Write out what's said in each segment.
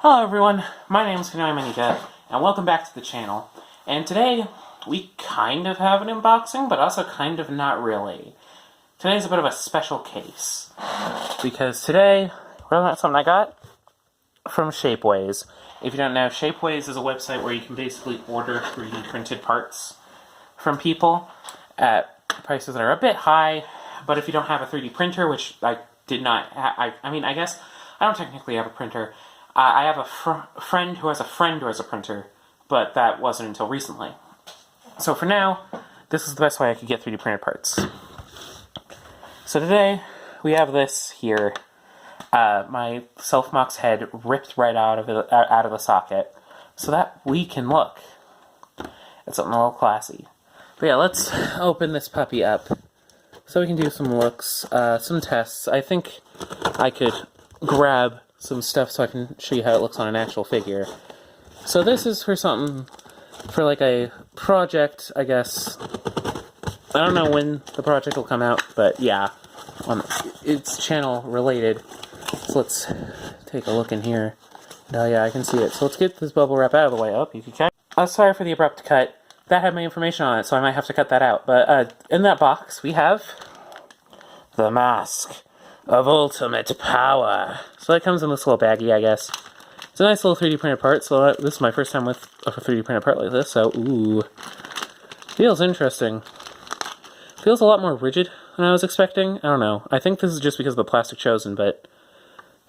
Hello everyone, my name is Kanai and welcome back to the channel. And today, we kind of have an unboxing, but also kind of not really. Today's a bit of a special case. Because today, we're looking at something I got from Shapeways. If you don't know, Shapeways is a website where you can basically order 3D printed parts from people at prices that are a bit high, but if you don't have a 3D printer, which I did not, I guess I don't technically have a printer. I have a friend who has a friend who has a printer, but that wasn't until recently. So for now, this is the best way I could get 3D printed parts. So today, we have this here. My Selfmox head ripped right out of the socket, so that we can look at something a little classy. But yeah, let's open this puppy up so we can do some looks, some tests. I think I could grab some stuff so I can show you how it looks on an actual figure. So this is for something, for like a project, I guess. I don't know when the project will come out, but yeah, it's channel related. So let's take a look in here. Oh yeah, I can see it. So let's get this bubble wrap out of the way. Oh, you can cut. Sorry for the abrupt cut. That had my information on it, so I might have to cut that out. But in that box, we have the mask of ultimate power. So that comes in this little baggie, I guess. It's a nice little 3D printed part, so this is my first time with a 3D printed part like this, so ooh. Feels interesting. Feels a lot more rigid than I was expecting. I don't know. I think this is just because of the plastic chosen, but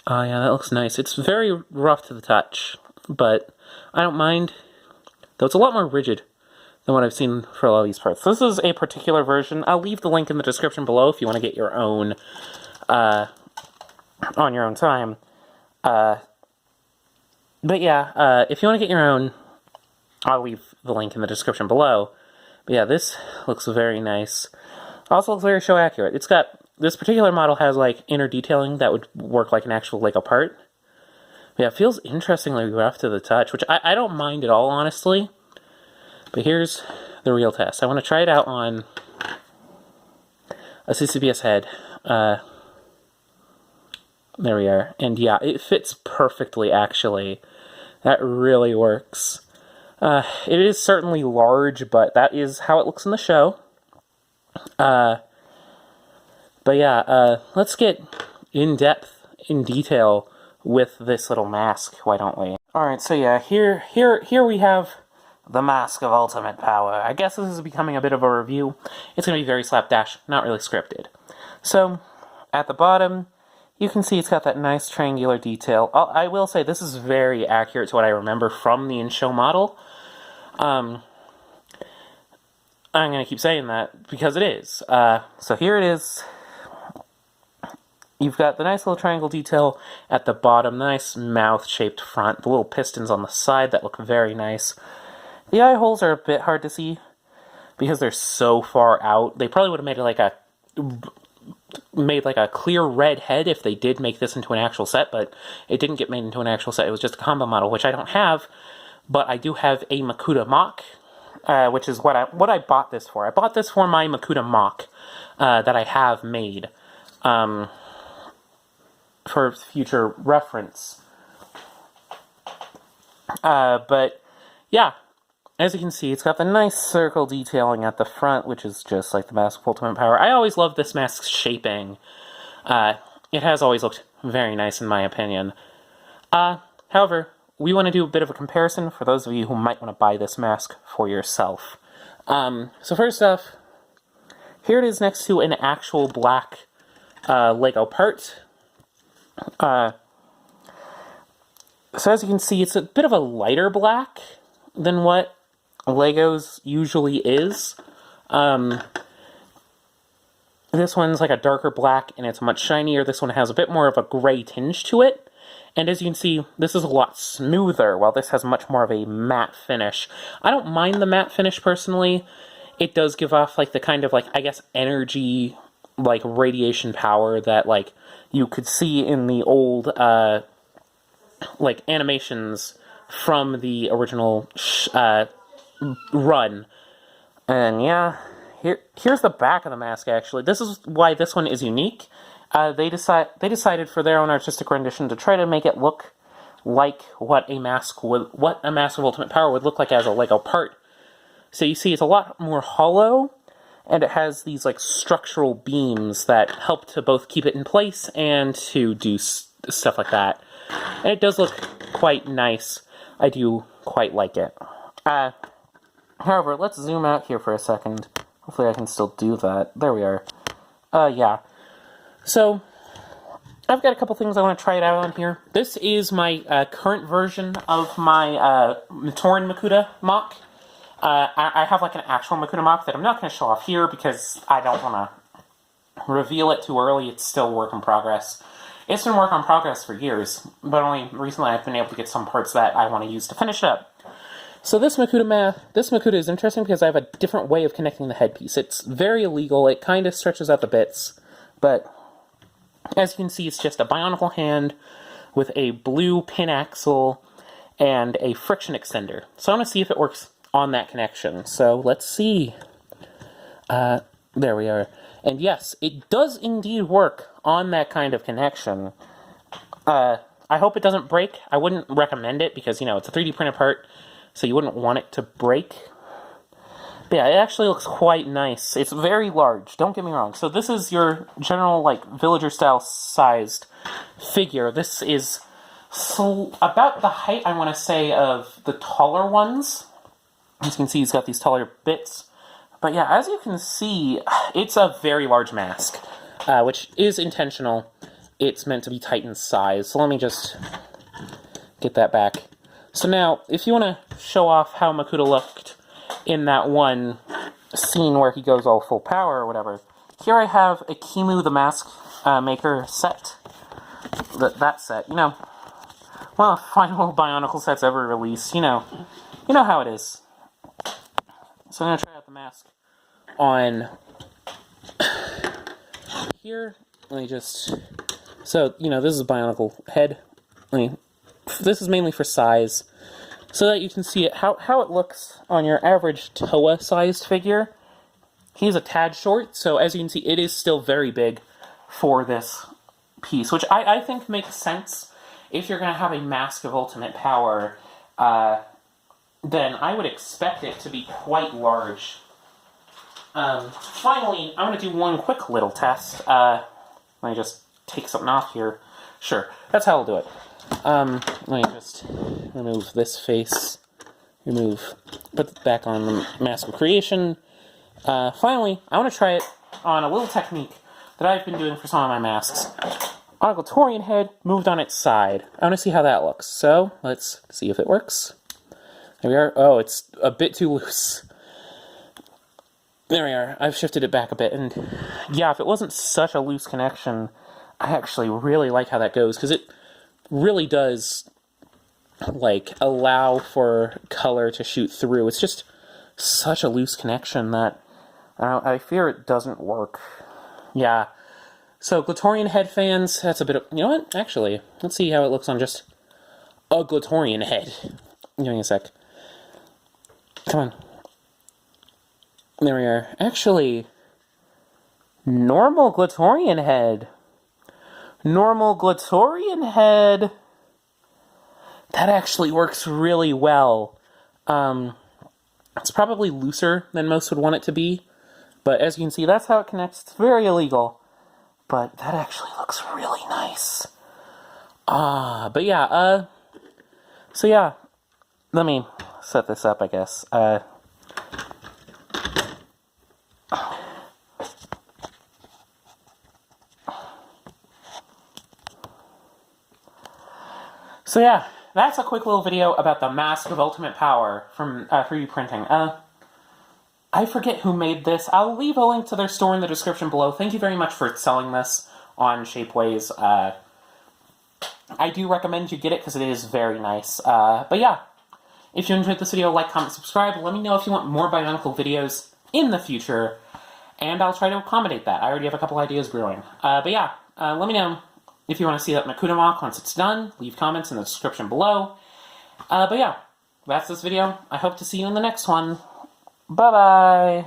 oh yeah, that looks nice. It's very rough to the touch, but I don't mind. Though it's a lot more rigid than what I've seen for a lot of these parts. This is a particular version. I'll leave the link in the description below if you want to get your own on your own time. But yeah, if you want to get your own, I'll leave the link in the description below. But yeah, this looks very nice. Also looks very show accurate. It's got, this particular model has like inner detailing that would work like an actual Lego part. But yeah, it feels interestingly rough to the touch, which I don't mind at all, honestly. But here's the real test. I want to try it out on a CCBS head. There we are. And yeah, it fits perfectly, actually. That really works. It is certainly large, but that is how it looks in the show. But yeah, let's get in depth, in detail with this little mask, why don't we? Alright, so yeah, here we have the mask of ultimate power. I guess this is becoming a bit of a review. It's going to be very slapdash, not really scripted. So, at the bottom, you can see it's got that nice triangular detail. I will say this is very accurate to what I remember from the in-show model. I'm going to keep saying that because it is. So here it is. You've got the nice little triangle detail at the bottom, the nice mouth-shaped front, the little pistons on the side that look very nice. The eye holes are a bit hard to see because they're so far out. They probably would have made like a clear red head if they did make this into an actual set, but it didn't get made into an actual set. It was just a combo model, which I don't have, but I do have a Makuta Mach, which is what I bought this for. I bought this for my Makuta Mach that I have made for future reference. But yeah, as you can see, it's got the nice circle detailing at the front, which is just like the mask of ultimate power. I always love this mask's shaping. It has always looked very nice in my opinion. However, we want to do a bit of a comparison for those of you who might want to buy this mask for yourself. So first off, here it is next to an actual black Lego part. So as you can see, it's a bit of a lighter black than what Lego's usually is. This one's like a darker black and it's much shinier. This one has a bit more of a gray tinge to it. And as you can see, this is a lot smoother, while this has much more of a matte finish. I don't mind the matte finish personally. It does give off like the kind of like, I guess, energy, like radiation power that like you could see in the old like animations from the original run. And yeah, here's the back of the mask, actually. This is why this one is unique. They decided for their own artistic rendition to try to make it look like what a mask of ultimate power would look like as a Lego part. So you see it's a lot more hollow, and it has these like structural beams that help to both keep it in place and to do stuff like that. And it does look quite nice. I do quite like it. However, let's zoom out here for a second. Hopefully I can still do that. There we are. Yeah. So, I've got a couple things I want to try it out on here. This is my current version of my Matoran Makuta mock. I have like an actual Makuta mock that I'm not going to show off here because I don't want to reveal it too early. It's still a work in progress. It's been work in progress for years, but only recently I've been able to get some parts that I want to use to finish it up. So this Makuta is interesting because I have a different way of connecting the headpiece. It's very illegal, it kind of stretches out the bits, but as you can see, it's just a Bionicle hand with a blue pin axle and a friction extender. So I'm going to see if it works on that connection. So let's see. There we are. And yes, it does indeed work on that kind of connection. I hope it doesn't break. I wouldn't recommend it because, you know, it's a 3D printed part, so you wouldn't want it to break. But yeah, it actually looks quite nice. It's very large, don't get me wrong. So this is your general, like, villager-style sized figure. This is about the height, I want to say, of the taller ones. As you can see, he's got these taller bits. But yeah, as you can see, it's a very large mask, which is intentional. It's meant to be tight in size. So let me just get that back. So now, if you want to show off how Makuta looked in that one scene where he goes all full power or whatever, here I have a Kimu the Mask Maker set. That set, you know, one of the final Bionicle sets ever released. You know how it is. So I'm going to try out the mask on here. Let me just... So, you know, this is a Bionicle head. This is mainly for size, so that you can see it how it looks on your average Toa-sized figure. He's a tad short, so as you can see, it is still very big for this piece, which I think makes sense. If you're going to have a mask of ultimate power, then I would expect it to be quite large. Finally, I'm going to do one quick little test. Let me just take something off here. Sure, that's how I'll do it. Let me just remove this face. Put it back on the Mask of Creation. Finally, I want to try it on a little technique that I've been doing for some of my masks. On a Glatorian head moved on its side. I want to see how that looks. So, let's see if it works. There we are. Oh, it's a bit too loose. There we are. I've shifted it back a bit, and yeah, if it wasn't such a loose connection, I actually really like how that goes, because it really does, like, allow for color to shoot through. It's just such a loose connection that I fear it doesn't work. Yeah. So, Glatorian head fans, that's a bit of... You know what? Actually, let's see how it looks on just a Glatorian head. Give me a sec. Come on. There we are. Actually, normal Glatorian head. Normal Glatorian head. That actually works really well. It's probably looser than most would want it to be, but as you can see, that's how it connects. It's very illegal, but that actually looks really nice. But yeah, so yeah, let me set this up, I guess. So yeah, that's a quick little video about the Mask of Ultimate Power from 3D printing. I forget who made this. I'll leave a link to their store in the description below. Thank you very much for selling this on Shapeways. I do recommend you get it because it is very nice. But yeah, if you enjoyed this video, like, comment, subscribe. Let me know if you want more Bionicle videos in the future, and I'll try to accommodate that. I already have a couple ideas brewing. But yeah, let me know if you want to see that Makuta mock once it's done. Leave comments in the description below. But yeah, that's this video. I hope to see you in the next one. Bye-bye!